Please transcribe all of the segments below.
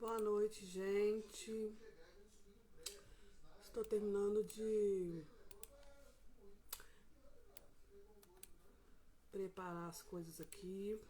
Boa noite, gente. Estou terminando de preparar as coisas aqui.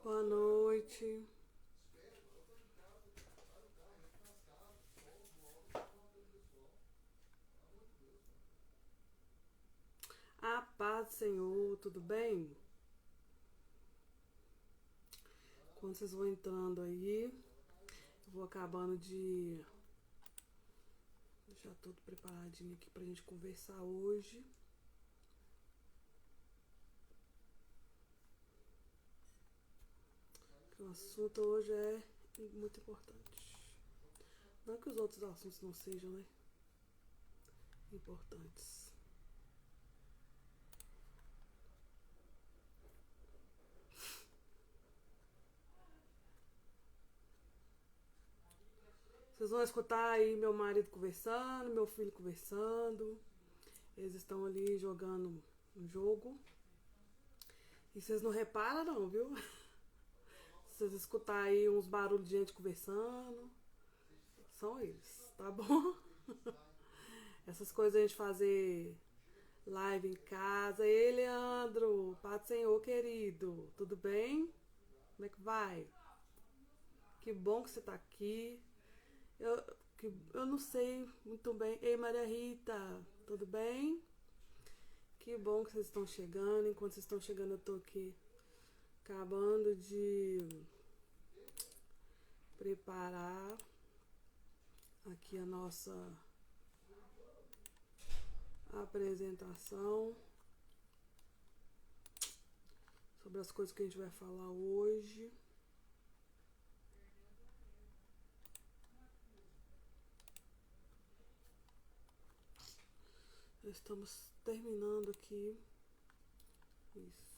Boa noite. A paz do Senhor, tudo bem? Quando vocês vão entrando aí, eu vou acabando de deixar tudo preparadinho aqui pra gente conversar hoje. O assunto hoje é muito importante. Não que os outros assuntos não sejam, né? Importantes. Vocês vão escutar aí meu marido conversando, meu filho conversando. Eles estão ali jogando um jogo. E vocês não reparam não, viu? Se vocês escutar aí uns barulhos de gente conversando, são eles, tá bom? Essas coisas a gente fazer live em casa. Ei, Leandro, Pai do Senhor, querido, tudo bem? Como é que vai? Que bom que você tá aqui. Eu, eu não sei muito bem. Ei, Maria Rita, tudo bem? Que bom que vocês estão chegando. Enquanto vocês estão chegando, eu tô aqui acabando de preparar aqui a nossa apresentação sobre as coisas que a gente vai falar hoje. Estamos terminando aqui. Isso.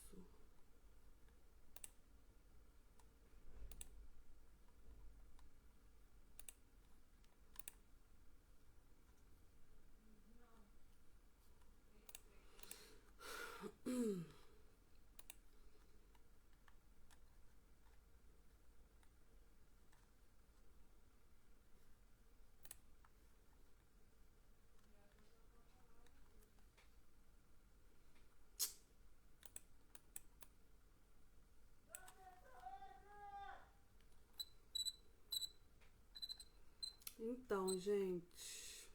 Então, gente,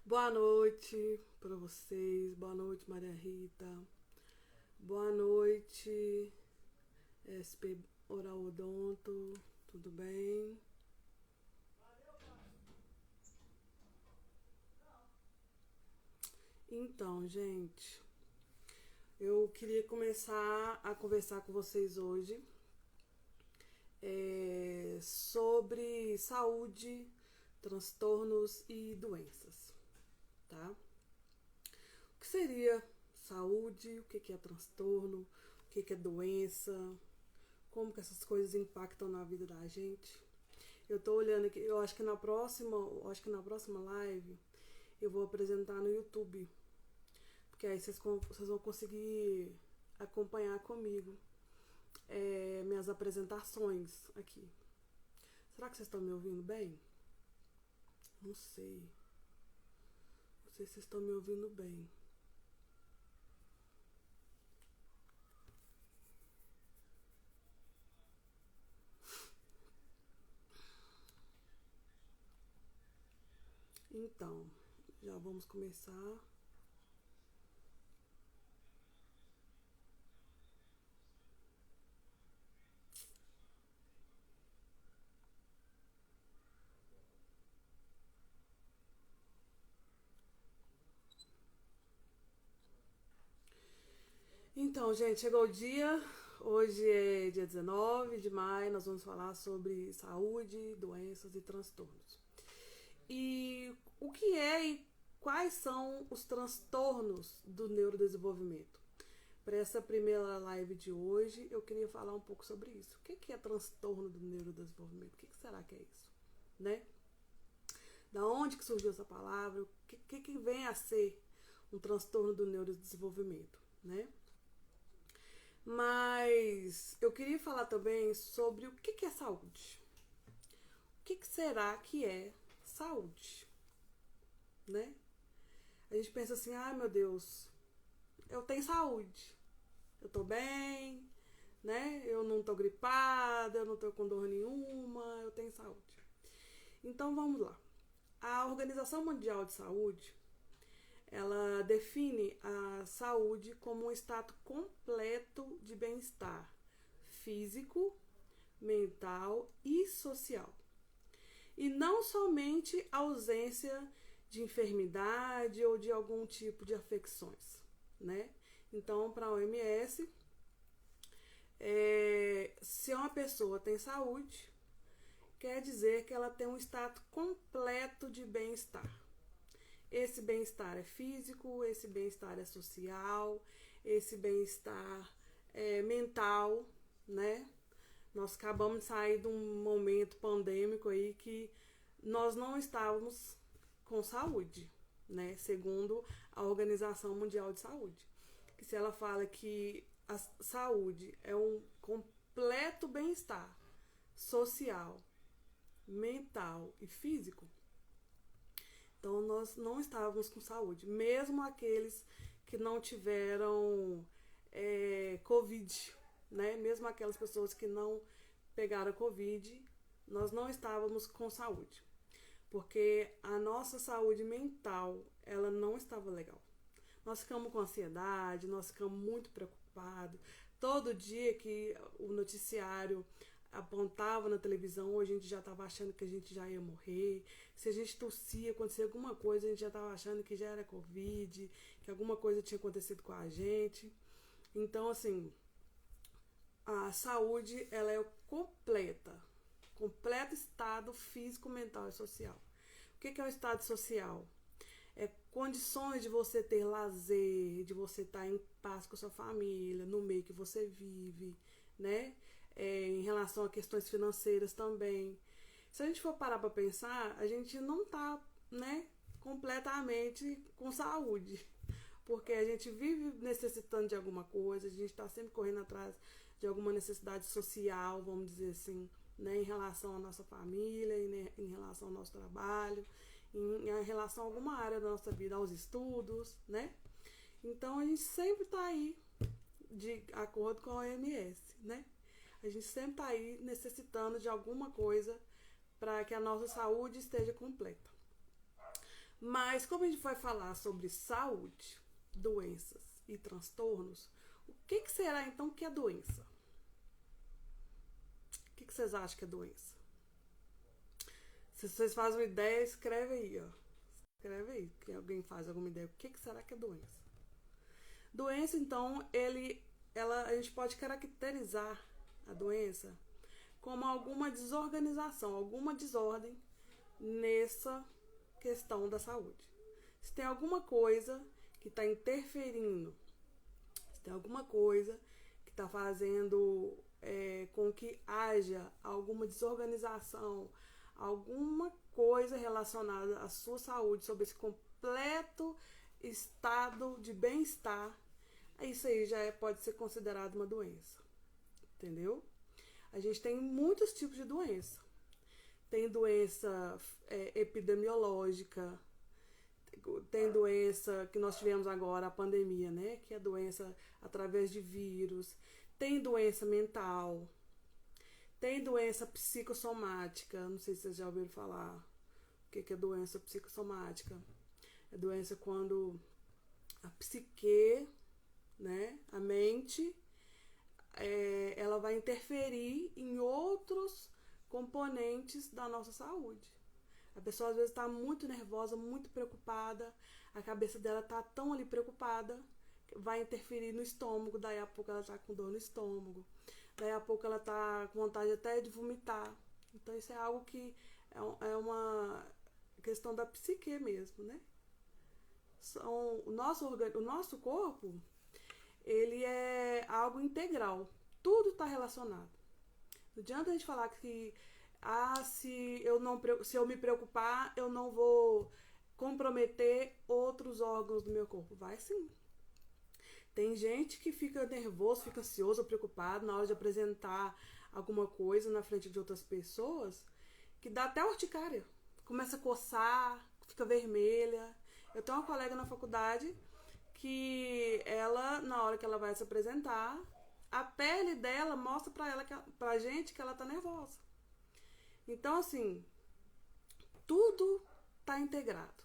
boa noite para vocês. Boa noite, Maria Rita. Boa noite, SP Oral Odonto. Tudo bem? Então, gente, eu queria começar a conversar com vocês hoje sobre saúde, transtornos e doenças, tá? O que seria saúde, o que é transtorno, o que é doença, como que essas coisas impactam na vida da gente. Eu tô olhando aqui, eu acho que na próxima live eu vou apresentar no YouTube, porque aí vocês vão conseguir acompanhar comigo minhas apresentações aqui. Será que vocês estão me ouvindo bem? Não sei. Não sei se vocês estão me ouvindo bem. Então, já vamos começar. Então, gente, chegou o dia. Hoje é dia 19 de maio. Nós vamos falar sobre saúde, doenças e transtornos. E o que é e quais são os transtornos do neurodesenvolvimento? Para essa primeira live de hoje, eu queria falar um pouco sobre isso. O que é transtorno do neurodesenvolvimento? O que será que é isso? Né? Da onde que surgiu essa palavra? O que vem a ser um transtorno do neurodesenvolvimento? Né? Mas eu queria falar também sobre o que é saúde. O que será que é saúde? Né? A gente pensa assim, ai meu Deus, eu tenho saúde. Eu tô bem, né? Eu não tô gripada, eu não tô com dor nenhuma, eu tenho saúde. Então vamos lá. A Organização Mundial de Saúde, ela define a saúde como um estado completo de bem-estar físico, mental e social. E não somente a ausência de enfermidade ou de algum tipo de afecções, né? Então, para a OMS, se uma pessoa tem saúde, quer dizer que ela tem um estado completo de bem-estar. Esse bem-estar é físico, esse bem-estar é social, esse bem-estar é mental, né? Nós acabamos de sair de um momento pandêmico aí que nós não estávamos com saúde, né? Segundo a Organização Mundial de Saúde. Que se ela fala que a saúde é um completo bem-estar social, mental e físico, então nós não estávamos com saúde. Mesmo aqueles que não tiveram Covid, né? Mesmo aquelas pessoas que não pegaram Covid, nós não estávamos com saúde. Porque a nossa saúde mental, ela não estava legal. Nós ficamos com ansiedade, nós ficamos muito preocupados. Todo dia que o noticiário apontava na televisão, a gente já estava achando que a gente já ia morrer. Se a gente tossia, acontecia alguma coisa, a gente já estava achando que já era Covid, que alguma coisa tinha acontecido com a gente. Então, assim, a saúde, ela é completo estado físico, mental e social. O que é o estado social? É condições de você ter lazer, de você estar em paz com a sua família, no meio que você vive, né? Em relação a questões financeiras também. Se a gente for parar para pensar, a gente não está, né, completamente com saúde, porque a gente vive necessitando de alguma coisa, a gente está sempre correndo atrás de alguma necessidade social, vamos dizer assim, né, em relação à nossa família, em relação ao nosso trabalho, em relação a alguma área da nossa vida, aos estudos, né? Então a gente sempre está aí de acordo com a OMS, né? A gente sempre está aí necessitando de alguma coisa para que a nossa saúde esteja completa. Mas como a gente vai falar sobre saúde, doenças e transtornos, o que será então que é doença? O que vocês acham que é doença? Se vocês fazem uma ideia, escreve aí, ó. Escreve aí, que alguém faz alguma ideia. O que será que é doença? Doença, então, a gente pode caracterizar a doença como alguma desorganização, alguma desordem nessa questão da saúde. Se tem alguma coisa que está interferindo, se tem alguma coisa que está fazendo com que haja alguma desorganização, alguma coisa relacionada à sua saúde, sobre esse completo estado de bem-estar, isso aí já pode ser considerado uma doença. Entendeu? A gente tem muitos tipos de doença. Tem doença epidemiológica, tem doença que nós tivemos agora, a pandemia, né? Que é doença através de vírus. Tem doença mental. Tem doença psicossomática. Não sei se vocês já ouviram falar. O que é doença psicossomática? É doença quando a psique, né? A mente, ela vai interferir em outros componentes da nossa saúde. A pessoa às vezes está muito nervosa, muito preocupada, a cabeça dela está tão ali preocupada vai interferir no estômago, daí a pouco ela tá com dor no estômago, daí a pouco ela tá com vontade até de vomitar. Então isso é algo que é uma questão da psique mesmo, né? O nosso corpo, ele é algo integral, tudo está relacionado. Não adianta a gente falar que se eu me preocupar, eu não vou comprometer outros órgãos do meu corpo. Vai sim. Tem gente que fica nervoso, fica ansioso, preocupado na hora de apresentar alguma coisa na frente de outras pessoas, que dá até urticária. Começa a coçar, fica vermelha. Eu tenho uma colega na faculdade que ela, na hora que ela vai se apresentar, a pele dela mostra pra gente que ela tá nervosa. Então, assim, tudo tá integrado.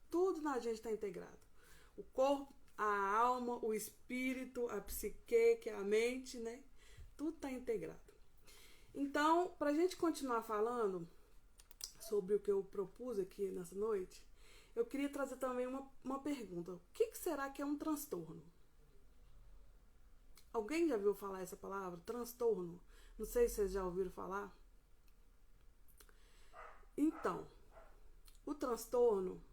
Tudo na gente tá integrado. O corpo, a alma, o espírito, a psique, que é a mente, né? Tudo tá integrado. Então, pra gente continuar falando sobre o que eu propus aqui nessa noite, eu queria trazer também uma pergunta. O que será que é um transtorno? Alguém já viu falar essa palavra? Transtorno? Não sei se vocês já ouviram falar. Então, o transtorno,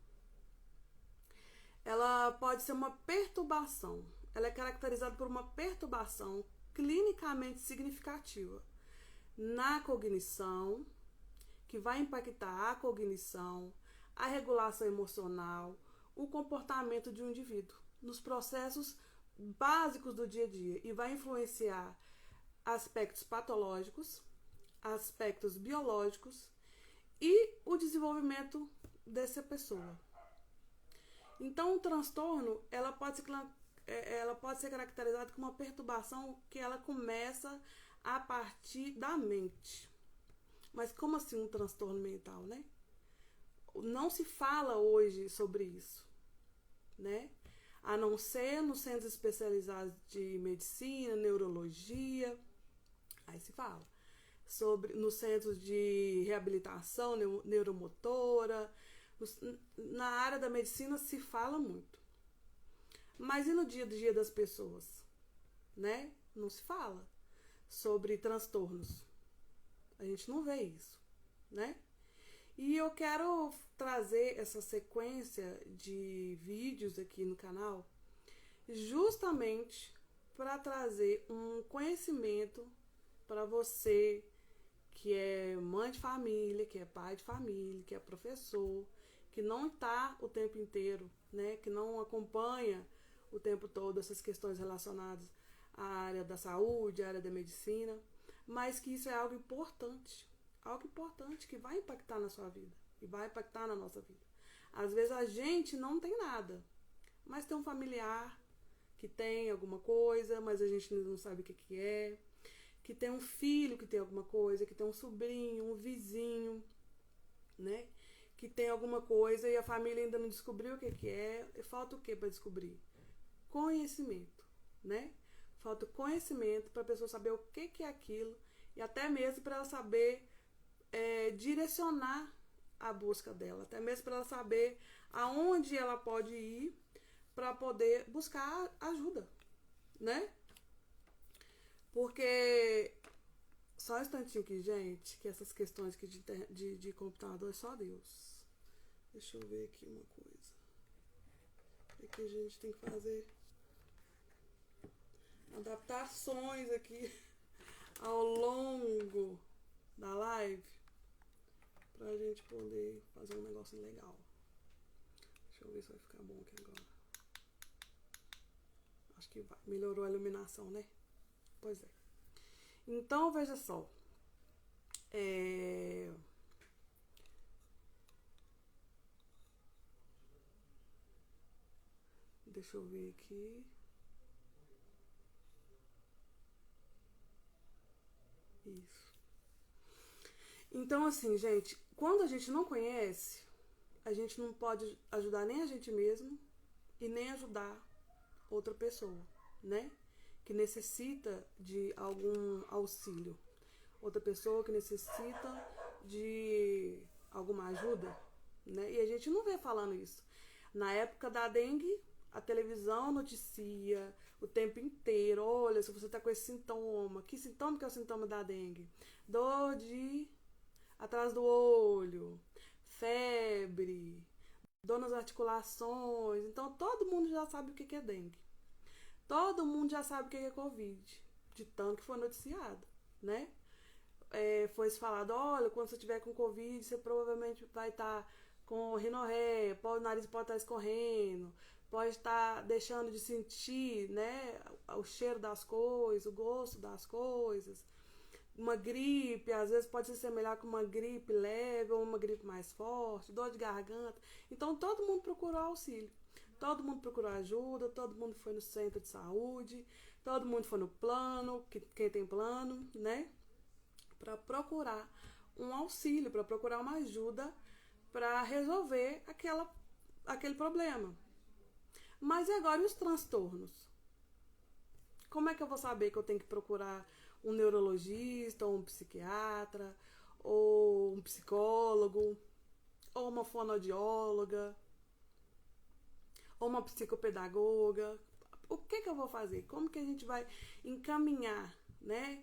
ela pode ser uma perturbação. Ela é caracterizada por uma perturbação clinicamente significativa na cognição, que vai impactar a cognição, a regulação emocional, o comportamento de um indivíduo, nos processos básicos do dia a dia, e vai influenciar aspectos patológicos, aspectos biológicos e o desenvolvimento dessa pessoa. Então, o transtorno, ela pode ser caracterizada como uma perturbação que ela começa a partir da mente. Mas como assim um transtorno mental, né? Não se fala hoje sobre isso, né? A não ser nos centros especializados de medicina, neurologia, aí se fala. Nos centros de reabilitação neuromotora, na área da medicina se fala muito. Mas e no dia a dia das pessoas, né? Não se fala sobre transtornos. A gente não vê isso, né? E eu quero trazer essa sequência de vídeos aqui no canal justamente para trazer um conhecimento para você que é mãe de família, que é pai de família, que é professor, que não está o tempo inteiro, né, que não acompanha o tempo todo essas questões relacionadas à área da saúde, à área da medicina, mas que isso é algo importante que vai impactar na sua vida e vai impactar na nossa vida. Às vezes a gente não tem nada, mas tem um familiar que tem alguma coisa, mas a gente não sabe o que é, que tem um filho que tem alguma coisa, que tem um sobrinho, um vizinho, né, que tem alguma coisa e a família ainda não descobriu o que é. Falta o que para descobrir? Conhecimento, né? Falta conhecimento para a pessoa saber o que é aquilo e até mesmo para ela saber direcionar a busca dela, até mesmo para ela saber aonde ela pode ir para poder buscar ajuda, né? Porque só um instantinho aqui, gente, que essas questões aqui de computador é só Deus. Deixa eu ver aqui uma coisa. É que a gente tem que fazer adaptações aqui ao longo da live pra gente poder fazer um negócio legal. Deixa eu ver se vai ficar bom aqui agora. Acho que vai. Melhorou a iluminação, né? Pois é. Então, veja só. Deixa eu ver aqui. Isso. Então, assim, gente, quando a gente não conhece, a gente não pode ajudar nem a gente mesmo e nem ajudar outra pessoa, né? Que necessita de algum auxílio. Outra pessoa que necessita de alguma ajuda, né? E a gente não vê falando isso. Na época da dengue, A televisão noticia o tempo inteiro. Olha, se você está com esse sintoma. Que sintoma que é o sintoma da dengue? Dor de atrás do olho, febre, dor nas articulações. Então, todo mundo já sabe o que é dengue. Todo mundo já sabe o que é Covid, de tanto que foi noticiado, né? Foi falado, olha, quando você tiver com Covid, você provavelmente vai estar com rinorreia, o nariz pode estar escorrendo, pode estar deixando de sentir, né, o cheiro das coisas, o gosto das coisas. Uma gripe, às vezes pode se assemelhar com uma gripe leve ou uma gripe mais forte, dor de garganta. Então todo mundo procurou auxílio. Todo mundo procurou ajuda, todo mundo foi no centro de saúde, todo mundo foi no plano, quem tem plano, né? Para procurar um auxílio, para procurar uma ajuda para resolver aquele problema. Mas e agora e os transtornos? Como é que eu vou saber que eu tenho que procurar um neurologista, ou um psiquiatra, ou um psicólogo, ou uma fonoaudióloga, ou uma psicopedagoga? O que eu vou fazer? Como que a gente vai encaminhar, né?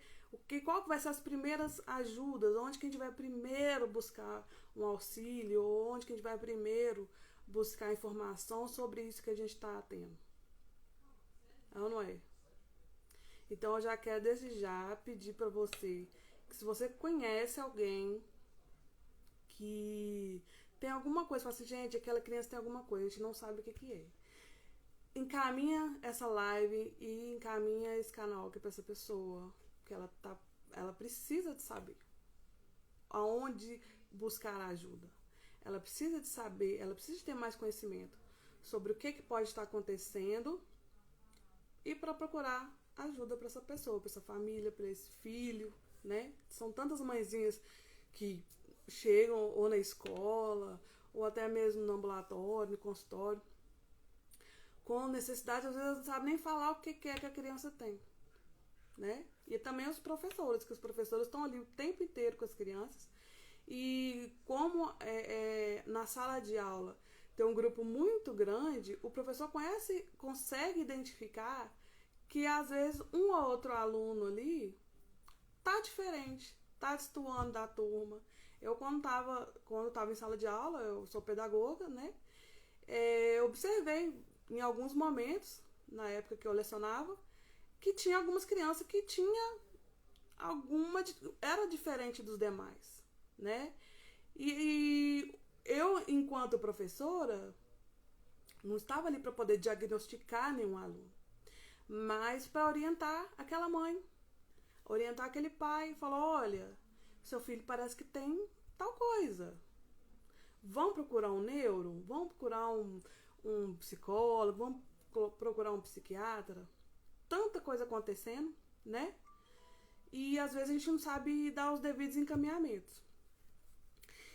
Qual que vai ser as primeiras ajudas? Onde que a gente vai primeiro buscar um auxílio? Ou onde que a gente vai primeiro buscar informação sobre isso que a gente está tendo? Não é? Então eu já quero desde já pedir para você que, se você conhece alguém que tem alguma coisa, fala assim, gente, aquela criança tem alguma coisa, a gente não sabe o que é. Encaminha essa live e encaminha esse canal aqui para essa pessoa, que ela precisa de saber aonde buscar ajuda. Ela precisa de saber, ela precisa de ter mais conhecimento sobre o que pode estar acontecendo e para procurar ajuda para essa pessoa, para essa família, para esse filho, né? São tantas mãezinhas que chegam ou na escola, ou até mesmo no ambulatório, no consultório, com necessidade, às vezes não sabe nem falar o que é que a criança tem, né? E também os professores, que os professores estão ali o tempo inteiro com as crianças, e como na sala de aula tem um grupo muito grande, o professor consegue identificar que às vezes um ou outro aluno ali tá diferente, tá destoando da turma. Eu quando estava em sala de aula, eu sou pedagoga, né? Eu observei em alguns momentos, na época que eu lecionava, que tinha algumas crianças que era diferente dos demais, né? E eu, enquanto professora, não estava ali para poder diagnosticar nenhum aluno, mas para orientar aquela mãe, orientar aquele pai, falar, olha, seu filho parece que tem tal coisa. Vão procurar um neuro? Vão procurar um psicólogo? Vão procurar um psiquiatra? Tanta coisa acontecendo, né? E às vezes a gente não sabe dar os devidos encaminhamentos.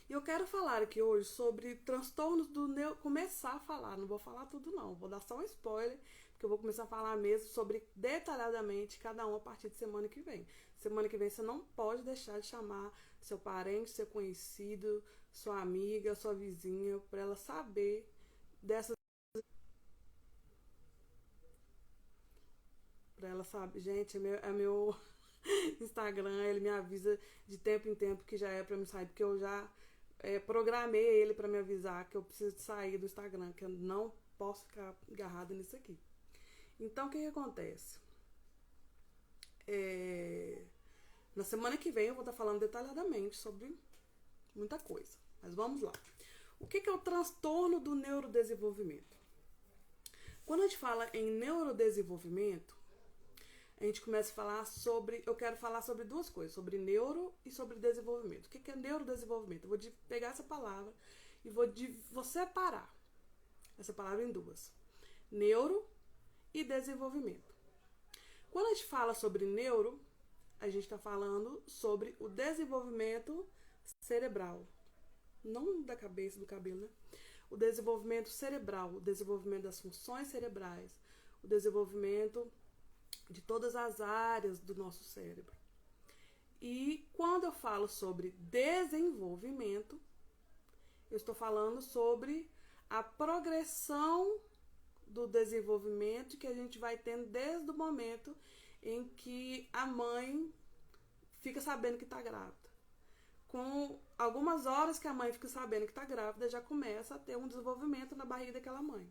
E eu quero falar aqui hoje sobre transtornos do começar a falar, não vou falar tudo não, vou dar só um spoiler, porque eu vou começar a falar mesmo sobre detalhadamente cada um a partir de semana que vem. Semana que vem você não pode deixar de chamar seu parente, seu conhecido, sua amiga, sua vizinha, para ela saber dessas. Para ela saber, gente, é meu Instagram, ele me avisa de tempo em tempo que já é para me sair, porque eu já programei ele para me avisar que eu preciso sair do Instagram, que eu não posso ficar agarrada nisso aqui. Então, o que acontece? Na semana que vem eu vou estar falando detalhadamente sobre muita coisa. Mas vamos lá. O que é o transtorno do neurodesenvolvimento? Quando a gente fala em neurodesenvolvimento, a gente começa a falar sobre... Eu quero falar sobre duas coisas, sobre neuro e sobre desenvolvimento. O que é neurodesenvolvimento? Eu vou pegar essa palavra e vou separar essa palavra em duas. Neuro e desenvolvimento. Quando a gente fala sobre neuro, a gente está falando sobre o desenvolvimento cerebral. Não da cabeça, do cabelo, né? O desenvolvimento cerebral, o desenvolvimento das funções cerebrais, o desenvolvimento de todas as áreas do nosso cérebro. E quando eu falo sobre desenvolvimento, eu estou falando sobre a progressão do desenvolvimento que a gente vai tendo desde o momento em que a mãe fica sabendo que está grávida. Com algumas horas que a mãe fica sabendo que está grávida, já começa a ter um desenvolvimento na barriga daquela mãe.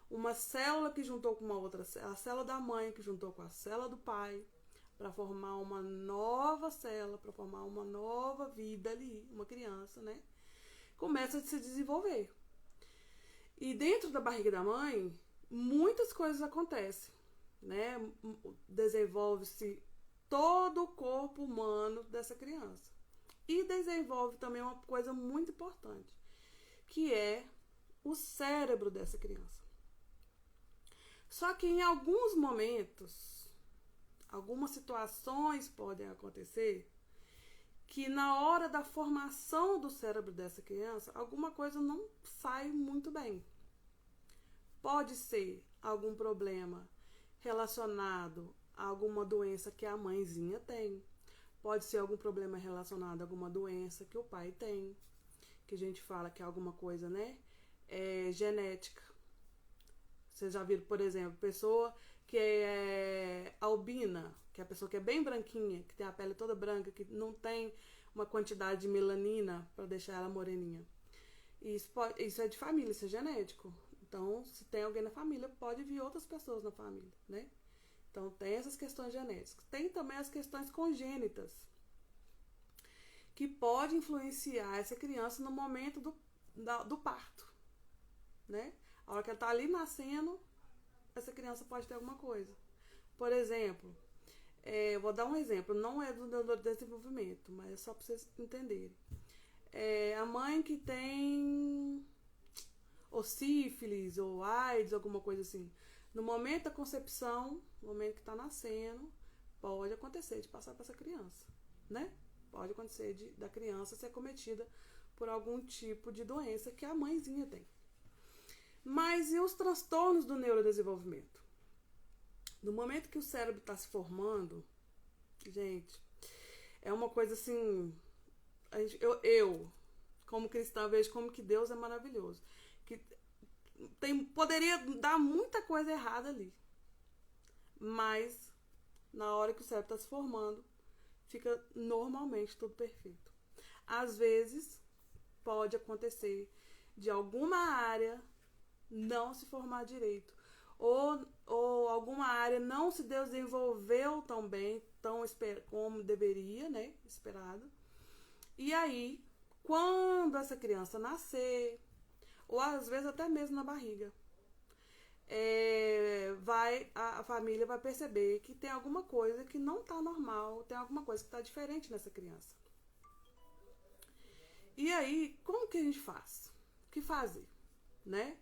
Uma célula que juntou com uma outra, a célula da mãe que juntou com a célula do pai, para formar uma nova célula, para formar uma nova vida ali, uma criança, né? Começa a se desenvolver. E dentro da barriga da mãe, muitas coisas acontecem, né? Desenvolve-se todo o corpo humano dessa criança. E desenvolve também uma coisa muito importante, que é o cérebro dessa criança. Só que em alguns momentos, algumas situações podem acontecer que na hora da formação do cérebro dessa criança, alguma coisa não sai muito bem. Pode ser algum problema relacionado a alguma doença que a mãezinha tem. Pode ser algum problema relacionado a alguma doença que o pai tem. Que a gente fala que é alguma coisa, né? Genética. Vocês já viram, por exemplo, pessoa que é albina, que é a pessoa que é bem branquinha, que tem a pele toda branca, que não tem uma quantidade de melanina para deixar ela moreninha. Isso é de família, isso é genético. Então, se tem alguém na família, pode vir outras pessoas na família, né? Então, tem essas questões genéticas. Tem também as questões congênitas, que pode influenciar essa criança no momento do parto, né? A hora que ela está ali nascendo, essa criança pode ter alguma coisa. Por exemplo, eu vou dar um exemplo, não é do desenvolvimento, mas é só para vocês entenderem. A mãe que tem ou sífilis, ou AIDS, alguma coisa assim. No momento da concepção, no momento que está nascendo, pode acontecer de passar para essa criança, né? Pode acontecer da criança ser cometida por algum tipo de doença que a mãezinha tem. Mas e os transtornos do neurodesenvolvimento? No momento que o cérebro está se formando, gente, é uma coisa assim... Eu como cristã, vejo como que Deus é maravilhoso. Que poderia dar muita coisa errada ali. Mas, na hora que o cérebro está se formando, fica normalmente tudo perfeito. Às vezes, pode acontecer de alguma área não se formar direito. Ou alguma área não se desenvolveu tão bem, como deveria, né? Esperado. E aí, quando essa criança nascer, ou às vezes até mesmo na barriga, a família vai perceber que tem alguma coisa que não está normal, tem alguma coisa que está diferente nessa criança. E aí, como que a gente faz? O que fazer, né?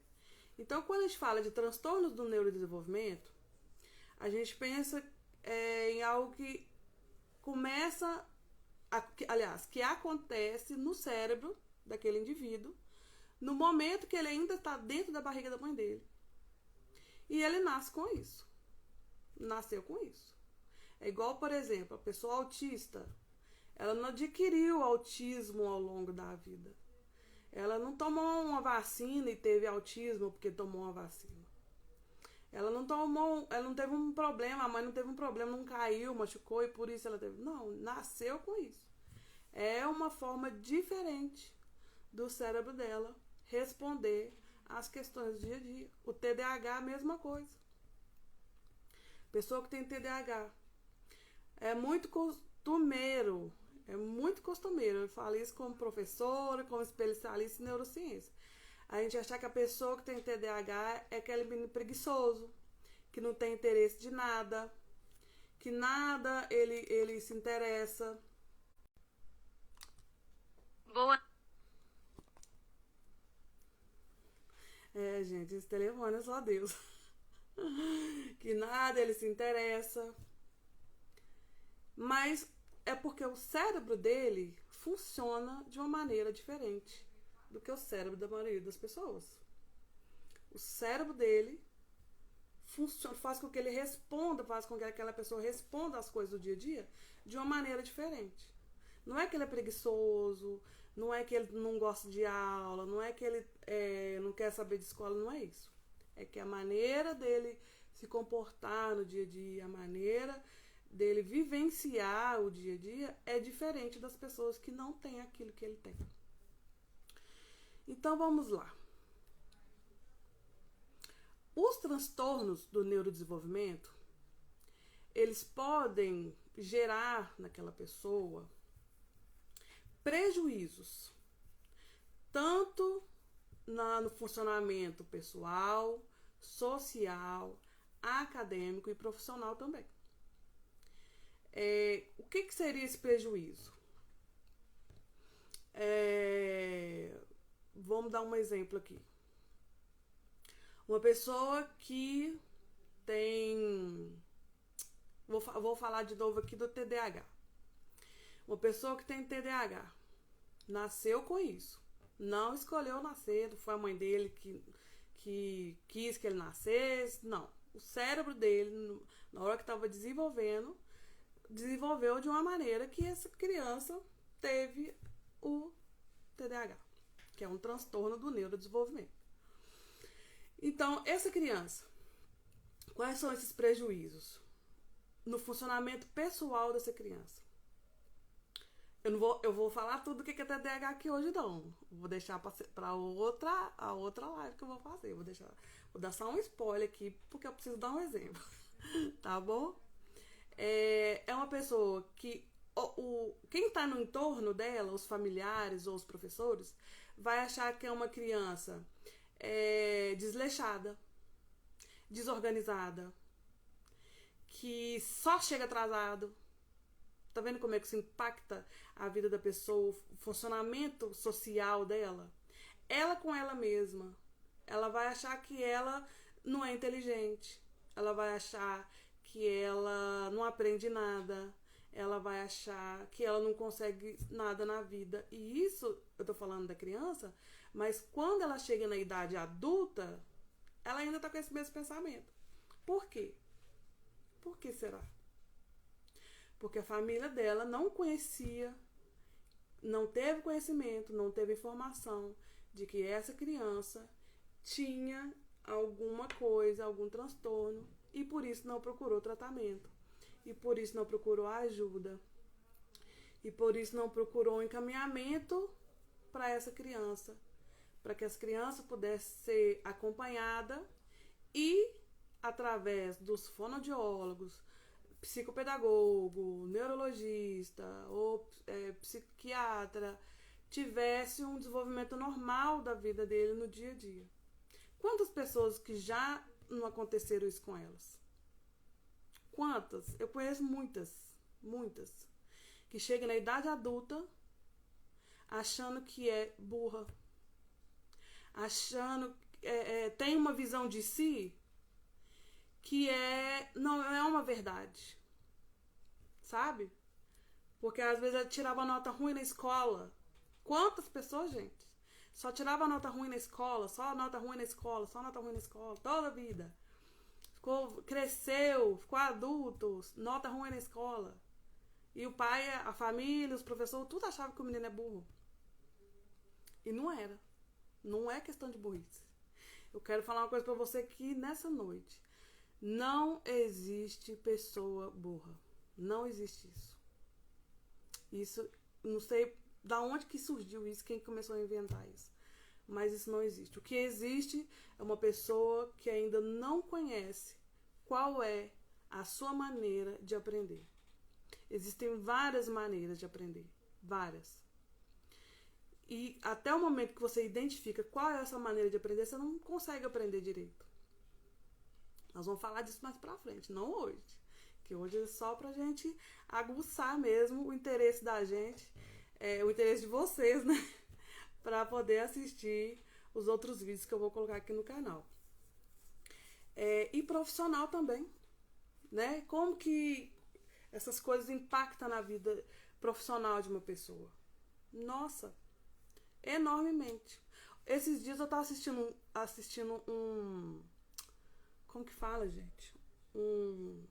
Então, quando a gente fala de transtornos do neurodesenvolvimento, a gente pensa em algo que começa, que acontece no cérebro daquele indivíduo, no momento que ele ainda está dentro da barriga da mãe dele. E ele nasce com isso. Nasceu com isso. É igual, por exemplo, a pessoa autista. Ela não adquiriu autismo ao longo da vida. Ela não tomou uma vacina e teve autismo porque tomou uma vacina. Ela não teve um problema, a mãe não teve um problema, não caiu, machucou e por isso ela teve. Não, nasceu com isso. É uma forma diferente do cérebro dela responder às questões do dia a dia. O TDAH, a mesma coisa. Pessoa que tem TDAH. É muito costumeiro. Eu falo isso como professora, como especialista em neurociência. A gente achar que a pessoa que tem TDAH é aquele menino preguiçoso, que não tem interesse de nada, que nada ele se interessa. Boa. Gente, esse telefone é só Deus. Que nada ele se interessa. Mas é porque o cérebro dele funciona de uma maneira diferente do que o cérebro da maioria das pessoas. O cérebro dele funciona, faz com que ele responda, faz com que aquela pessoa responda às coisas do dia a dia de uma maneira diferente. Não é que ele é preguiçoso, não é que ele não gosta de aula, não é que ele não quer saber de escola, não é isso. É que a maneira dele se comportar no dia a dia, a maneira dele vivenciar o dia a dia é diferente das pessoas que não têm aquilo que ele tem. Então vamos lá. Os transtornos do neurodesenvolvimento, eles podem gerar naquela pessoa prejuízos, tanto no funcionamento pessoal, social, acadêmico e profissional também. O que seria esse prejuízo? Vamos dar um exemplo aqui. Uma pessoa que tem... Vou falar de novo aqui do TDAH. Uma pessoa que tem TDAH, nasceu com isso. Não escolheu nascer, não foi a mãe dele que quis que ele nascesse. Não. O cérebro dele, na hora que estava desenvolveu de uma maneira que essa criança teve o TDAH, que é um transtorno do neurodesenvolvimento. Então, essa criança, quais são esses prejuízos no funcionamento pessoal dessa criança? Eu vou falar tudo o que é TDAH aqui hoje, não. Vou deixar para a outra live que eu vou fazer. Vou dar só um spoiler aqui, porque eu preciso dar um exemplo. Tá bom? É uma pessoa que quem está no entorno dela, os familiares ou os professores, vai achar que é uma criança desleixada, desorganizada, que só chega atrasado. Tá vendo como é que isso impacta a vida da pessoa, o funcionamento social dela? Ela com ela mesma. Ela vai achar que ela não é inteligente. Ela vai achar que ela não aprende nada. Ela vai achar que ela não consegue nada na vida. E isso, eu tô falando da criança, mas quando ela chega na idade adulta, ela ainda tá com esse mesmo pensamento. Por quê? Por que será? Porque a família dela não conhecia, não teve conhecimento, não teve informação de que essa criança tinha alguma coisa, algum transtorno, e por isso não procurou tratamento, e por isso não procurou ajuda, e por isso não procurou encaminhamento para essa criança, para que essa criança pudesse ser acompanhada e, através dos fonoaudiólogos, psicopedagogo, neurologista ou psiquiatra, tivesse um desenvolvimento normal da vida dele no dia a dia. Quantas pessoas que já não aconteceram isso com elas? Quantas? Eu conheço muitas, que chegam na idade adulta achando que é burra, achando tem uma visão de si que não é uma verdade, sabe? Porque às vezes ela tirava nota ruim na escola. Quantas pessoas, gente? Só tirava nota ruim na escola, só nota ruim na escola, toda a vida. Cresceu, ficou adulto, nota ruim na escola. E o pai, a família, os professores, tudo achavam que o menino é burro. E não era. Não é questão de burrice. Eu quero falar uma coisa pra você aqui nessa noite. Não existe pessoa burra. Não existe isso. Isso, não sei da onde que surgiu isso, quem começou a inventar isso. Mas isso não existe. O que existe é uma pessoa que ainda não conhece qual é a sua maneira de aprender. Existem várias maneiras de aprender. Várias. E até o momento que você identifica qual é essa maneira de aprender, você não consegue aprender direito. Nós vamos falar disso mais pra frente, não hoje. Que hoje é só pra gente aguçar mesmo o interesse da gente, o interesse de vocês, né? Pra poder assistir os outros vídeos que eu vou colocar aqui no canal. E profissional também, né? Como que essas coisas impactam na vida profissional de uma pessoa? Nossa, enormemente. Esses dias eu tava assistindo um... Como que fala, gente? Um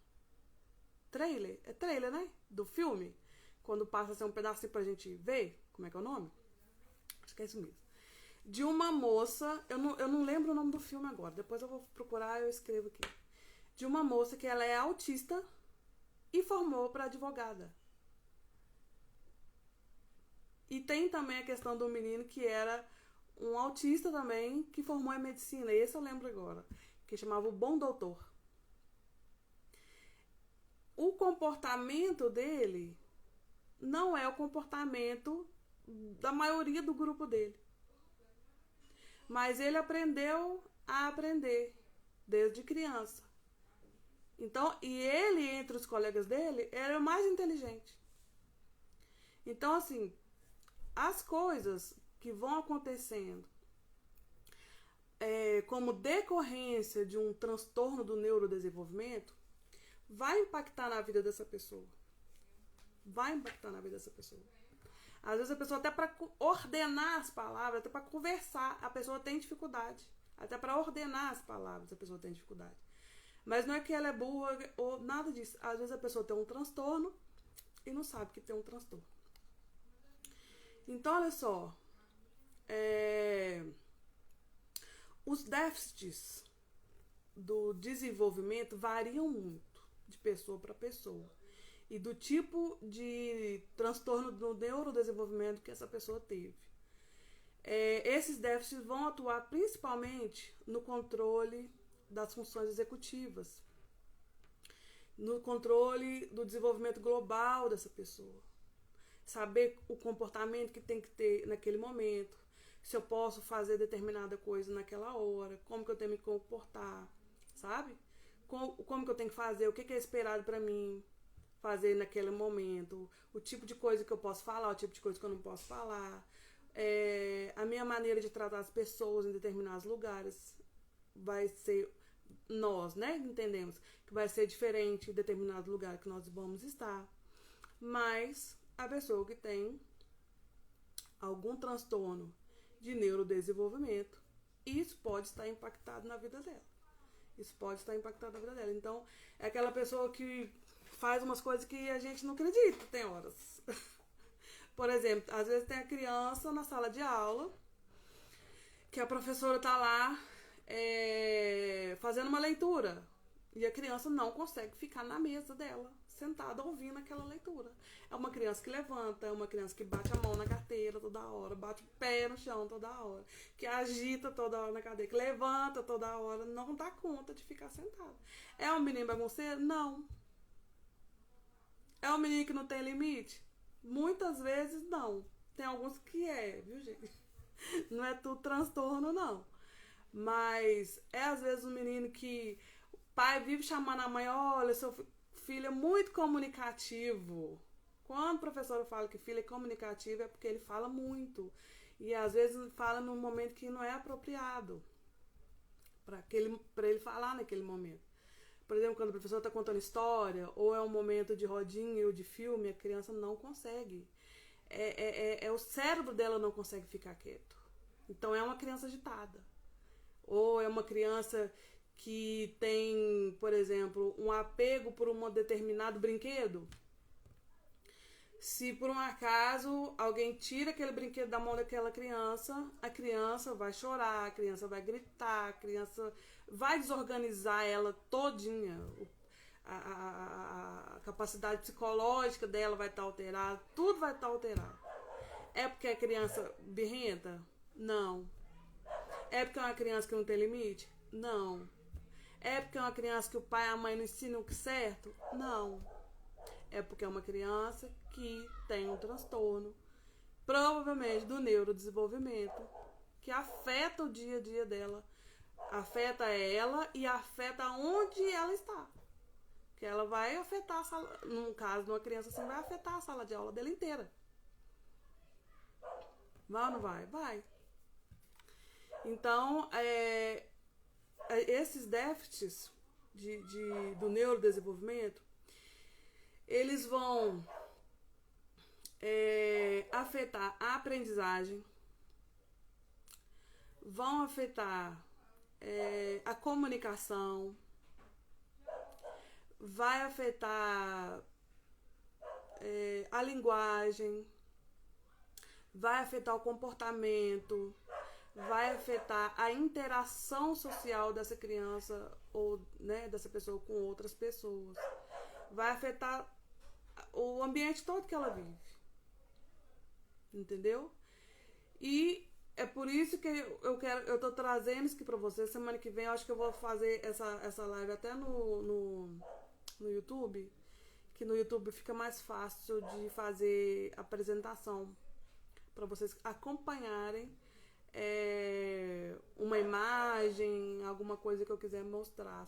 trailer. É trailer, né? Do filme. Quando passa assim, um pedacinho pra gente ver. Como é que é o nome? Acho que é isso mesmo. de uma moça, eu não lembro o nome do filme agora, depois eu vou procurar e eu escrevo aqui. De uma moça que ela é autista e formou para advogada. E tem também a questão do menino que era um autista também, que formou em medicina. Esse eu lembro agora. Que chamava o Bom Doutor. O comportamento dele não é o comportamento da maioria do grupo dele. Mas ele aprendeu a aprender desde criança. Então, e ele, entre os colegas dele, era o mais inteligente. Então, assim, as coisas que vão acontecendo como decorrência de um transtorno do neurodesenvolvimento vai impactar na vida dessa pessoa. Vai impactar na vida dessa pessoa. Às vezes a pessoa até para ordenar as palavras, até para conversar, a pessoa tem dificuldade. Até para ordenar as palavras a pessoa tem dificuldade. Mas não é que ela é burra ou nada disso. Às vezes a pessoa tem um transtorno e não sabe que tem um transtorno. Então, olha só. Os déficits do desenvolvimento variam muito de pessoa para pessoa. E do tipo de transtorno do neurodesenvolvimento que essa pessoa teve. Esses déficits vão atuar principalmente no controle das funções executivas, no controle do desenvolvimento global dessa pessoa. Saber o comportamento que tem que ter naquele momento, se eu posso fazer determinada coisa naquela hora, como que eu tenho que me comportar, sabe? Como que eu tenho que fazer, o que é esperado para mim fazer naquele momento, o tipo de coisa que eu posso falar, o tipo de coisa que eu não posso falar, a minha maneira de tratar as pessoas em determinados lugares vai ser, nós, né, entendemos que vai ser diferente em determinado lugar que nós vamos estar, mas a pessoa que tem algum transtorno de neurodesenvolvimento, isso pode estar impactado na vida dela. Isso pode estar impactado na vida dela. Então, é aquela pessoa que faz umas coisas que a gente não acredita, tem horas. Por exemplo, às vezes tem a criança na sala de aula, que a professora tá lá fazendo uma leitura, e a criança não consegue ficar na mesa dela, sentada ouvindo aquela leitura. É uma criança que levanta, é uma criança que bate a mão na carteira toda hora, bate o pé no chão toda hora, que agita toda hora na cadeira, que levanta toda hora, não dá conta de ficar sentada. É um menino bagunceiro? Não. É um menino que não tem limite? Muitas vezes não. Tem alguns que viu, gente? Não é tudo transtorno, não. Mas às vezes um menino que o pai vive chamando a mãe, olha, seu filho é muito comunicativo. Quando o professor fala que filho é comunicativo é porque ele fala muito. E às vezes fala num momento que não é apropriado para ele falar naquele momento. Por exemplo, quando o professor está contando história, ou é um momento de rodinha ou de filme, a criança não consegue. O cérebro dela não consegue ficar quieto. Então é uma criança agitada. Ou é uma criança que tem, por exemplo, um apego por um determinado brinquedo. Se por um acaso alguém tira aquele brinquedo da mão daquela criança, a criança vai chorar, a criança vai gritar, a criança vai desorganizar ela todinha. A capacidade psicológica dela vai estar alterada, tudo vai estar alterado. É porque é criança birrenta? Não. É porque é uma criança que não tem limite? Não. É porque é uma criança que o pai e a mãe não ensinam o que é certo? Não. É porque é uma criança que tem um transtorno, provavelmente do neurodesenvolvimento, que afeta o dia a dia dela, afeta ela e afeta onde ela está. Que ela vai afetar a sala, no caso de uma criança assim, vai afetar a sala de aula dela inteira. Vai ou não vai? Vai. Então, esses déficits do neurodesenvolvimento, eles vão afetar a aprendizagem, vão afetar a comunicação, vai afetar a linguagem, vai afetar o comportamento, vai afetar a interação social dessa criança ou, né, dessa pessoa com outras pessoas. Vai afetar o ambiente todo que ela vive. Entendeu? E é por isso que eu tô trazendo isso aqui pra você. Semana que vem eu acho que eu vou fazer essa live até no YouTube. Que no YouTube fica mais fácil de fazer apresentação para vocês acompanharem uma imagem, alguma coisa que eu quiser mostrar.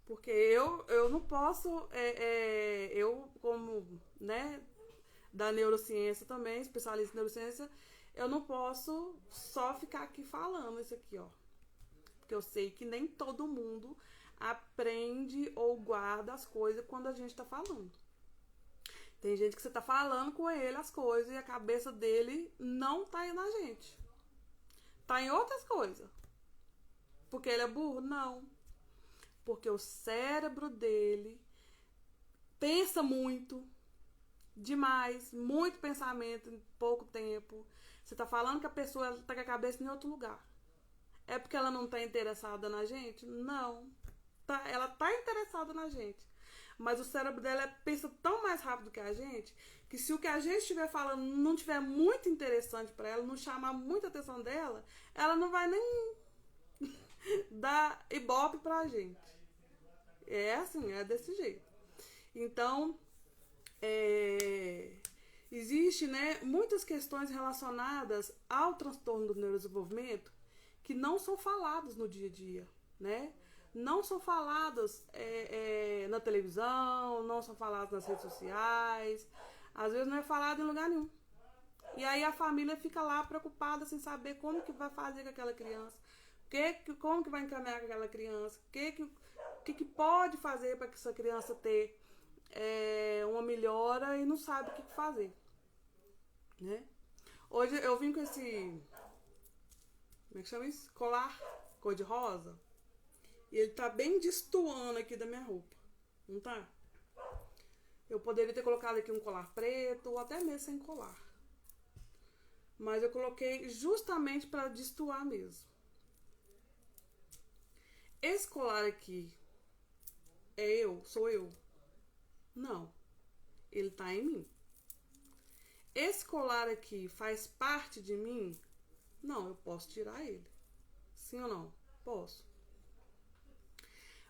Porque eu não posso, eu como, né, da neurociência também, especialista em neurociência, eu não posso só ficar aqui falando isso aqui, ó. Porque eu sei que nem todo mundo aprende ou guarda as coisas quando a gente tá falando. Tem gente que você tá falando com ele as coisas e a cabeça dele não tá aí na gente. Tá em outras coisas. Porque ele é burro? Não. Porque o cérebro dele pensa muito, demais, muito pensamento em pouco tempo. Você tá falando que a pessoa tá com a cabeça em outro lugar. É porque ela não tá interessada na gente? Não. Ela tá interessada na gente. Mas o cérebro dela pensa tão mais rápido que a gente, que se o que a gente estiver falando não tiver muito interessante para ela, não chamar muita atenção dela, ela não vai nem dar ibope pra gente. É assim, é desse jeito. Então, existe, né, muitas questões relacionadas ao transtorno do neurodesenvolvimento que não são faladas no dia a dia, né? Não são faladas na televisão, não são faladas nas redes sociais, às vezes não é falado em lugar nenhum. E aí a família fica lá preocupada sem saber como que vai fazer com aquela criança, como que vai encaminhar com aquela criança, o que pode fazer para que essa criança ter uma melhora e não sabe o que fazer, né? Hoje eu vim com esse, como é que chama isso? Colar cor de rosa. E ele tá bem destoando aqui da minha roupa. Não tá? Eu poderia ter colocado aqui um colar preto ou até mesmo sem colar. Mas eu coloquei justamente para destoar mesmo. Esse colar aqui sou eu? Não. Ele tá em mim. Esse colar aqui faz parte de mim? Não, eu posso tirar ele. Sim ou não? Posso.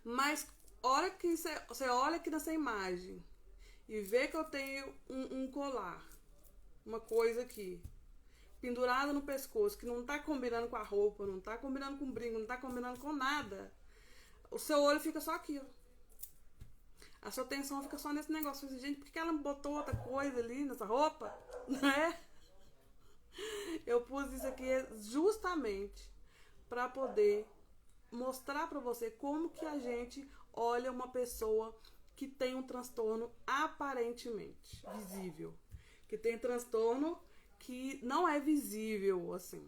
Mas hora que você olha aqui nessa imagem e vê que eu tenho um colar, uma coisa aqui, pendurada no pescoço, que não tá combinando com a roupa, não tá combinando com o brinco, não tá combinando com nada, o seu olho fica só aqui, ó. A sua atenção fica só nesse negócio. Gente, por que ela botou outra coisa ali nessa roupa? Né? Eu pus isso aqui justamente para poder mostrar para você como que a gente olha uma pessoa que tem um transtorno aparentemente visível, que tem transtorno que não é visível, assim.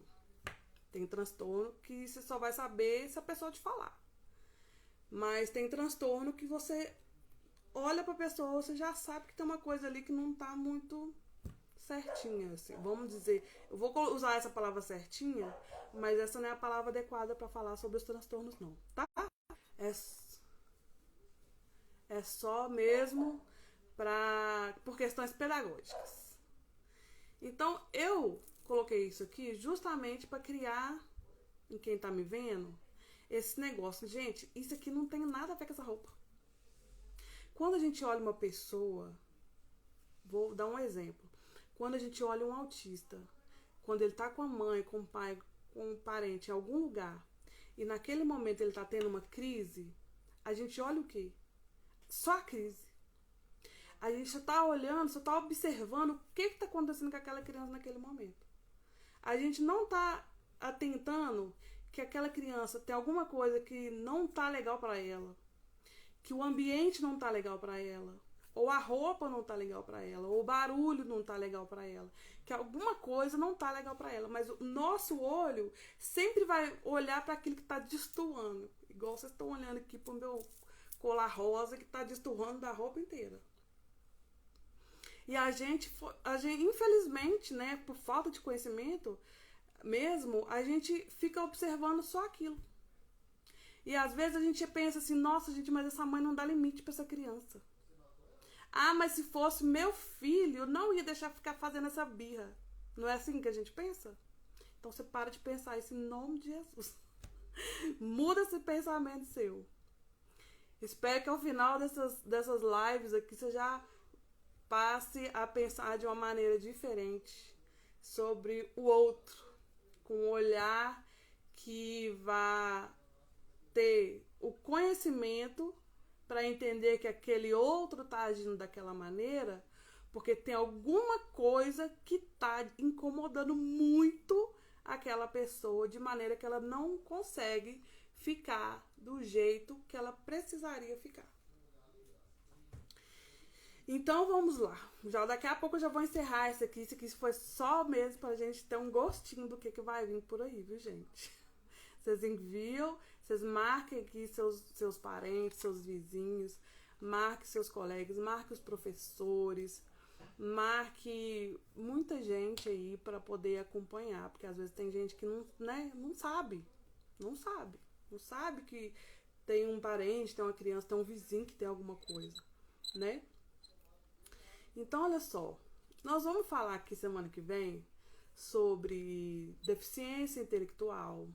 Tem transtorno que você só vai saber se a pessoa te falar. Mas tem transtorno que você olha pra pessoa, você já sabe que tem uma coisa ali que não tá muito certinha, assim. Vamos dizer, eu vou usar essa palavra certinha, mas essa não é a palavra adequada para falar sobre os transtornos, não, tá? É só mesmo por questões pedagógicas. Então, eu coloquei isso aqui justamente para criar em quem tá me vendo esse negócio. Gente, isso aqui não tem nada a ver com essa roupa. Quando a gente olha uma pessoa, vou dar um exemplo. Quando a gente olha um autista, quando ele tá com a mãe, com o pai, com um parente em algum lugar, e naquele momento ele tá tendo uma crise, a gente olha o quê? Só a crise. A gente só tá olhando, só tá observando o que tá acontecendo com aquela criança naquele momento. A gente não tá atentando que aquela criança tem alguma coisa que não tá legal para ela, que o ambiente não tá legal para ela, ou a roupa não tá legal para ela, ou o barulho não tá legal para ela, que alguma coisa não tá legal para ela, mas o nosso olho sempre vai olhar para aquilo que tá destoando, igual vocês estão olhando aqui pro meu colar rosa que tá destoando da roupa inteira. E a gente, infelizmente, né, por falta de conhecimento, mesmo, a gente fica observando só aquilo. E às vezes a gente pensa assim, nossa, gente, mas essa mãe não dá limite para essa criança. Ah, mas se fosse meu filho, eu não ia deixar ficar fazendo essa birra. Não é assim que a gente pensa? Então você para de pensar isso em nome de Jesus. Muda esse pensamento seu. Espero que ao final dessas lives aqui você já passe a pensar de uma maneira diferente sobre o outro, com um olhar que vá ter o conhecimento para entender que aquele outro está agindo daquela maneira, porque tem alguma coisa que está incomodando muito aquela pessoa, de maneira que ela não consegue ficar do jeito que ela precisaria ficar. Então vamos lá. Já daqui a pouco eu já vou encerrar isso aqui. Isso aqui foi só mesmo pra gente ter um gostinho do que vai vir por aí, viu, gente? Vocês enviam, vocês marquem aqui seus parentes, seus vizinhos, marque seus colegas, marque os professores, marque muita gente aí para poder acompanhar, porque às vezes tem gente que não sabe que tem um parente, tem uma criança, tem um vizinho que tem alguma coisa, né? Então, olha só, nós vamos falar aqui semana que vem sobre deficiência intelectual.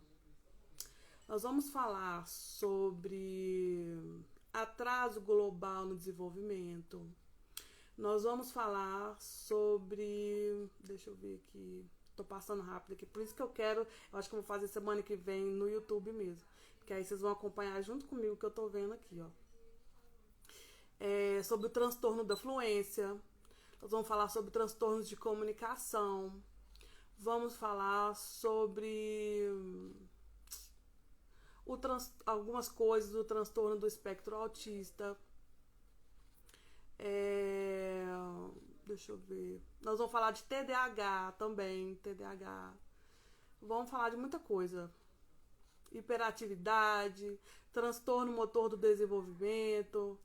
Nós vamos falar sobre atraso global no desenvolvimento. Nós vamos falar sobre... Deixa eu ver aqui. Tô passando rápido aqui. Por isso que eu acho que eu vou fazer semana que vem no YouTube mesmo. Porque aí vocês vão acompanhar junto comigo o que eu tô vendo aqui, ó. Sobre o transtorno da fluência. Nós vamos falar sobre transtornos de comunicação. Vamos falar sobre algumas coisas do transtorno do espectro autista. Deixa eu ver. Nós vamos falar de TDAH também. TDAH. Vamos falar de muita coisa. Hiperatividade, transtorno motor do desenvolvimento.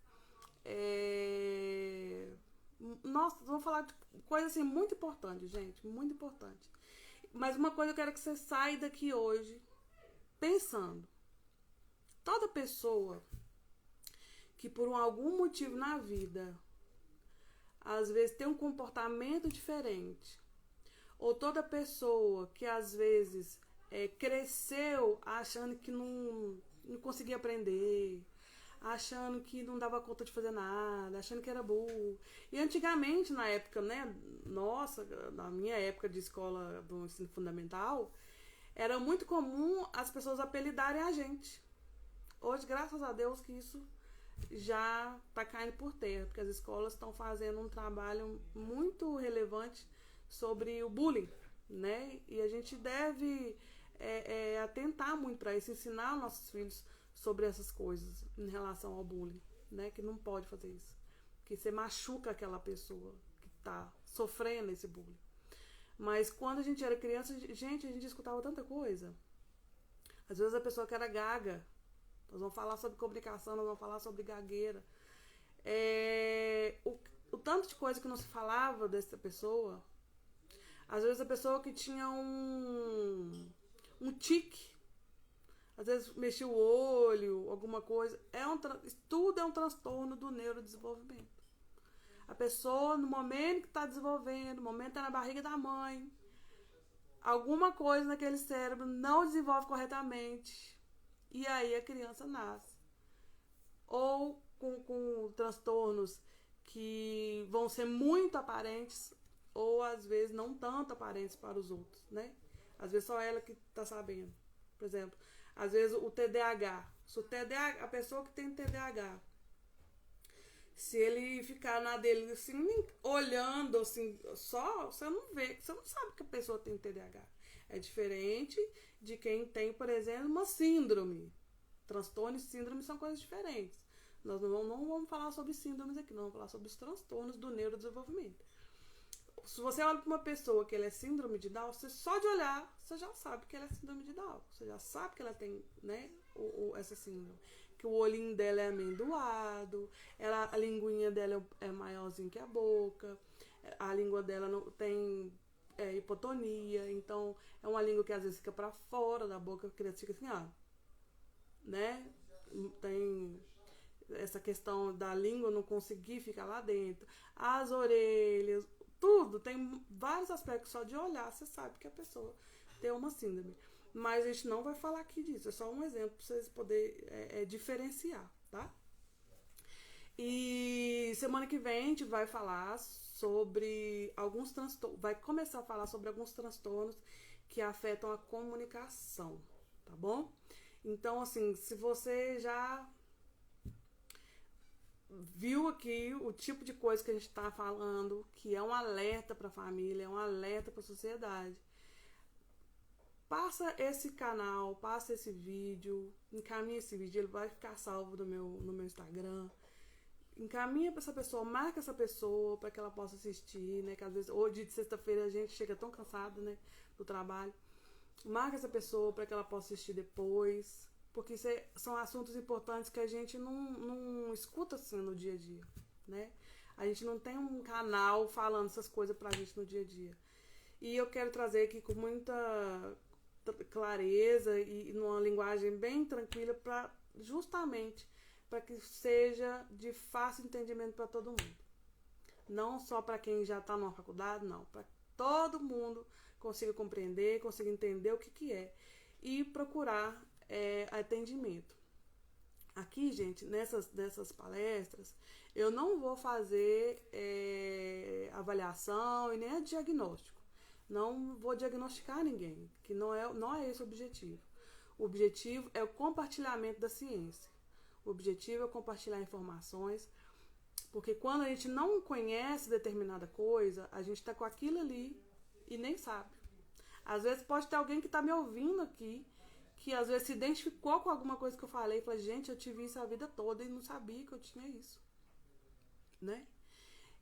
Nossa, vamos falar de coisa assim muito importante, gente. Muito importante. Mas uma coisa eu quero que você saia daqui hoje pensando. Toda pessoa que por algum motivo na vida às vezes tem um comportamento diferente, ou toda pessoa que às vezes cresceu achando que não conseguia aprender, achando que não dava conta de fazer nada, achando que era burro. E antigamente, na época, né, nossa, na minha época de escola do ensino fundamental, era muito comum as pessoas apelidarem a gente. Hoje, graças a Deus, que isso já está caindo por terra, porque as escolas estão fazendo um trabalho muito relevante sobre o bullying, né? E a gente deve atentar muito para isso, ensinar nossos filhos sobre essas coisas em relação ao bullying, né? Que não pode fazer isso, que você machuca aquela pessoa que está sofrendo esse bullying. Mas quando a gente era criança, a gente escutava tanta coisa. Às vezes a pessoa que era gaga, nós vamos falar sobre comunicação, nós vamos falar sobre gagueira. O tanto de coisa que não se falava dessa pessoa. Às vezes a pessoa que tinha um tique, às vezes mexia o olho, alguma coisa. Tudo é um transtorno do neurodesenvolvimento. A pessoa, no momento que está desenvolvendo, no momento que está na barriga da mãe, alguma coisa naquele cérebro não desenvolve corretamente. E aí a criança nasce. Ou com transtornos que vão ser muito aparentes, ou às vezes não tanto aparentes para os outros, né? Às vezes só ela que está sabendo. Por exemplo, às vezes o TDAH. A pessoa que tem TDAH, se ele ficar na dele assim, olhando assim, só, você não vê, você não sabe que a pessoa tem TDAH. É diferente de quem tem, por exemplo, uma síndrome. Transtorno e síndrome são coisas diferentes. Nós não vamos falar sobre síndromes aqui, não vamos falar sobre os transtornos do neurodesenvolvimento. Se você olha para uma pessoa que ela é síndrome de Down, você só de olhar, você já sabe que ela é síndrome de Down. Você já sabe que ela tem, né, essa síndrome. Que o olhinho dela é amendoado, a linguinha dela é maiorzinha que a boca, a língua dela não tem hipotonia, então é uma língua que às vezes fica para fora da boca, a criança fica assim, né? Tem essa questão da língua não conseguir ficar lá dentro, as orelhas, tudo, tem vários aspectos, só de olhar você sabe que a pessoa tem uma síndrome. Mas a gente não vai falar aqui disso, é só um exemplo para vocês poderem diferenciar, tá? E semana que vem a gente vai falar sobre alguns transtornos, vai começar a falar sobre alguns transtornos que afetam a comunicação, tá bom? Então, assim, se você já viu aqui o tipo de coisa que a gente está falando, que é um alerta para a família, é um alerta para a sociedade, passa esse canal, passa esse vídeo, encaminha esse vídeo, ele vai ficar salvo no meu Instagram. Encaminha para essa pessoa, marca essa pessoa para que ela possa assistir, né? Que às vezes, hoje de sexta-feira a gente chega tão cansado, né? Do trabalho. Marca essa pessoa para que ela possa assistir depois. Porque são assuntos importantes que a gente não escuta assim no dia a dia, né? A gente não tem um canal falando essas coisas pra gente no dia a dia. E eu quero trazer aqui com muita clareza e numa linguagem bem tranquila para justamente para que seja de fácil entendimento para todo mundo. Não só para quem já está numa faculdade, não. Para todo mundo consiga compreender, consiga entender o que é e procurar atendimento. Aqui, gente, nessas palestras, eu não vou fazer avaliação e nem diagnóstico. Não vou diagnosticar ninguém, que não é esse o objetivo. O objetivo é o compartilhamento da ciência. O objetivo é compartilhar informações, porque quando a gente não conhece determinada coisa, a gente está com aquilo ali e nem sabe. Às vezes pode ter alguém que está me ouvindo aqui, que às vezes se identificou com alguma coisa que eu falei e fala, gente, eu tive isso a vida toda e não sabia que eu tinha isso, né?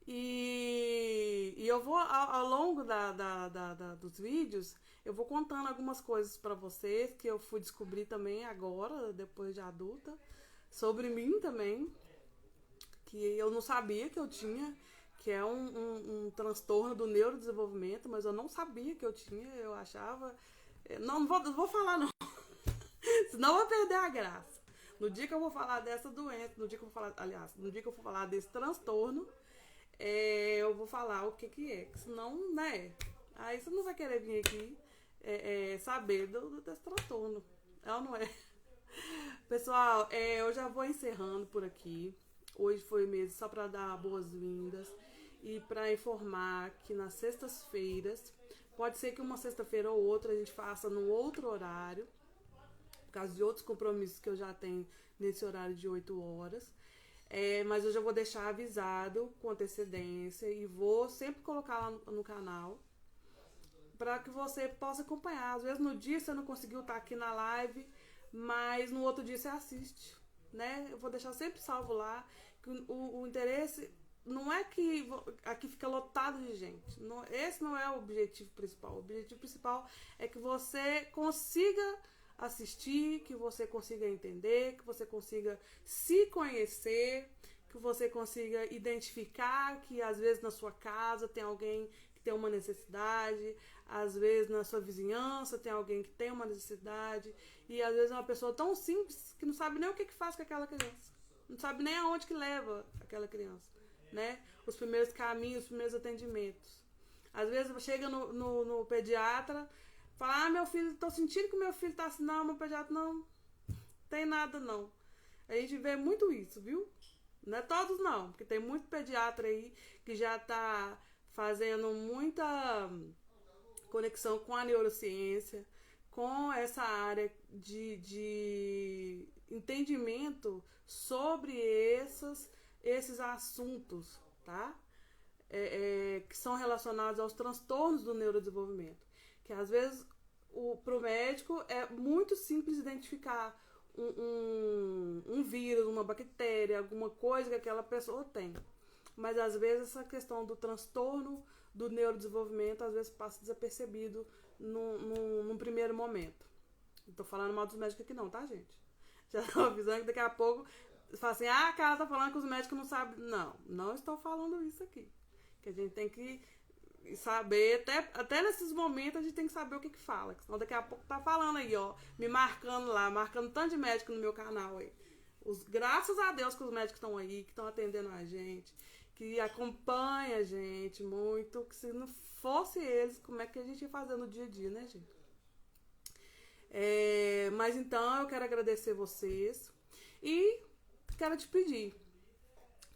E eu vou, ao longo dos vídeos, eu vou contando algumas coisas para vocês que eu fui descobrir também agora, depois de adulta, sobre mim também, que eu não sabia que eu tinha, que é um transtorno do neurodesenvolvimento, mas eu não sabia que eu tinha, eu achava... Não vou falar não, senão eu vou perder a graça. No dia que eu vou falar dessa doença, no dia que eu vou falar desse transtorno, eu vou falar o que é, senão, né, aí você não vai querer vir aqui saber desse transtorno, é ou não é? Pessoal, eu já vou encerrando por aqui. Hoje foi mesmo só para dar boas-vindas e para informar que nas sextas-feiras, pode ser que uma sexta-feira ou outra a gente faça no outro horário, por causa de outros compromissos que eu já tenho nesse horário de 8 horas. Mas eu já vou deixar avisado com antecedência e vou sempre colocar lá no canal para que você possa acompanhar. Às vezes no dia você não conseguiu estar aqui na live, mas no outro dia você assiste, né? Eu vou deixar sempre salvo lá. Que o interesse não é que aqui fica lotado de gente. Esse não é o objetivo principal. O objetivo principal é que você consiga assistir, que você consiga entender, que você consiga se conhecer, que você consiga identificar que às vezes na sua casa tem alguém que tem uma necessidade, às vezes na sua vizinhança tem alguém que tem uma necessidade, e às vezes é uma pessoa tão simples que não sabe nem o que faz com aquela criança, não sabe nem aonde que leva aquela criança, né? Os primeiros caminhos, os primeiros atendimentos. Às vezes chega no pediatra, fala, meu filho, tô sentindo que meu filho tá assim, não, meu pediatra não tem nada não. A gente vê muito isso, viu? Não é todos não, porque tem muito pediatra aí que já tá fazendo muita conexão com a neurociência, com essa área de entendimento sobre esses assuntos, tá? Que são relacionados aos transtornos do neurodesenvolvimento. Que às vezes pro médico é muito simples identificar um vírus, uma bactéria, alguma coisa que aquela pessoa tem. Mas às vezes essa questão do transtorno do neurodesenvolvimento às vezes passa desapercebido num primeiro momento. Não tô falando mal dos médicos aqui não, tá, gente? Já tô avisando que daqui a pouco fala assim, a cara tá falando que os médicos não sabem. Não estou falando isso aqui. Que a gente tem que E saber, até nesses momentos a gente tem que saber o que fala. Senão daqui a pouco tá falando aí, ó. Me marcando lá, marcando tanto de médico no meu canal aí. Graças a Deus que os médicos estão aí, que estão atendendo a gente, que acompanha a gente muito. Que se não fosse eles, como é que a gente ia fazer no dia a dia, né, gente? Mas então eu quero agradecer vocês. E quero te pedir.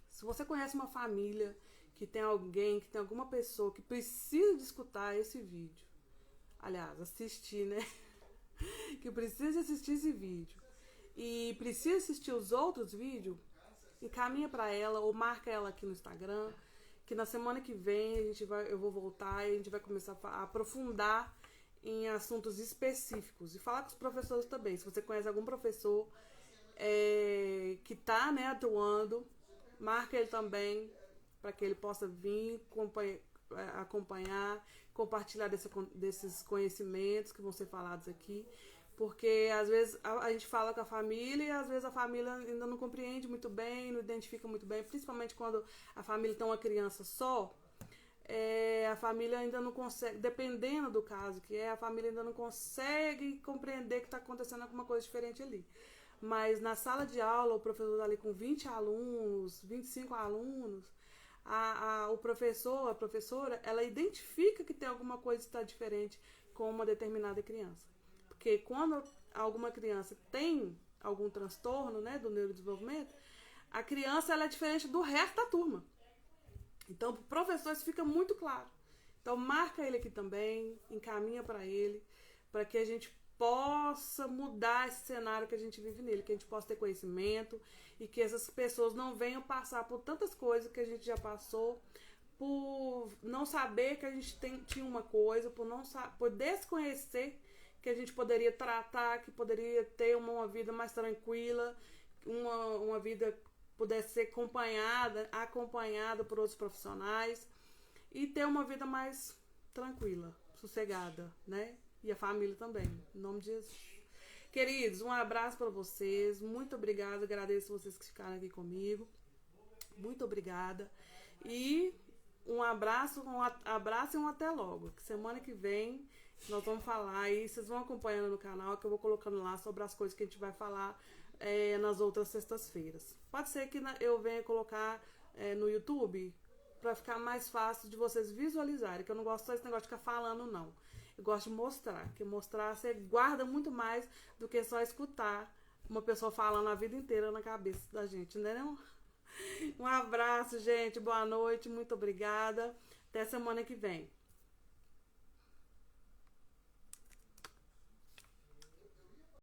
Se você conhece uma família que tem alguém, que tem alguma pessoa que precisa de escutar esse vídeo, aliás, assistir, né? Que precisa assistir esse vídeo e precisa assistir os outros vídeos, encaminha para ela ou marca ela aqui no Instagram, que na semana que vem eu vou voltar e a gente vai começar a aprofundar em assuntos específicos e falar com os professores também. Se você conhece algum professor que está, né, atuando, marca ele também para que ele possa vir acompanhar, compartilhar desses conhecimentos que vão ser falados aqui, porque às vezes a gente fala com a família e às vezes a família ainda não compreende muito bem, não identifica muito bem, principalmente quando a família tem uma criança só, a família ainda não consegue, dependendo do caso que a família ainda não consegue compreender que está acontecendo alguma coisa diferente ali. Mas na sala de aula, o professor está ali com 20 alunos, 25 alunos, o professor, a professora, ela identifica que tem alguma coisa que está diferente com uma determinada criança. Porque quando alguma criança tem algum transtorno, né, do neurodesenvolvimento, a criança ela é diferente do resto da turma. Então, para o professor isso fica muito claro. Então, marca ele aqui também, encaminha para ele, para que a gente possa mudar esse cenário que a gente vive nele, que a gente possa ter conhecimento e que essas pessoas não venham passar por tantas coisas que a gente já passou, por não saber que a gente tinha uma coisa, por desconhecer que a gente poderia tratar, que poderia ter uma vida mais tranquila, uma vida pudesse ser acompanhada por outros profissionais e ter uma vida mais tranquila, sossegada, né? E a família também, em nome de Jesus. Queridos, um abraço para vocês, muito obrigada, agradeço vocês que ficaram aqui comigo, muito obrigada, e um abraço e um até logo, que semana que vem nós vamos falar aí, vocês vão acompanhando no canal, que eu vou colocando lá sobre as coisas que a gente vai falar nas outras sextas-feiras. Pode ser que eu venha colocar no YouTube, para ficar mais fácil de vocês visualizarem, que eu não gosto só desse negócio de ficar falando, não. Eu gosto de mostrar, porque mostrar você guarda muito mais do que só escutar uma pessoa falando a vida inteira na cabeça da gente, entendeu? Um abraço, gente, boa noite, muito obrigada, até semana que vem.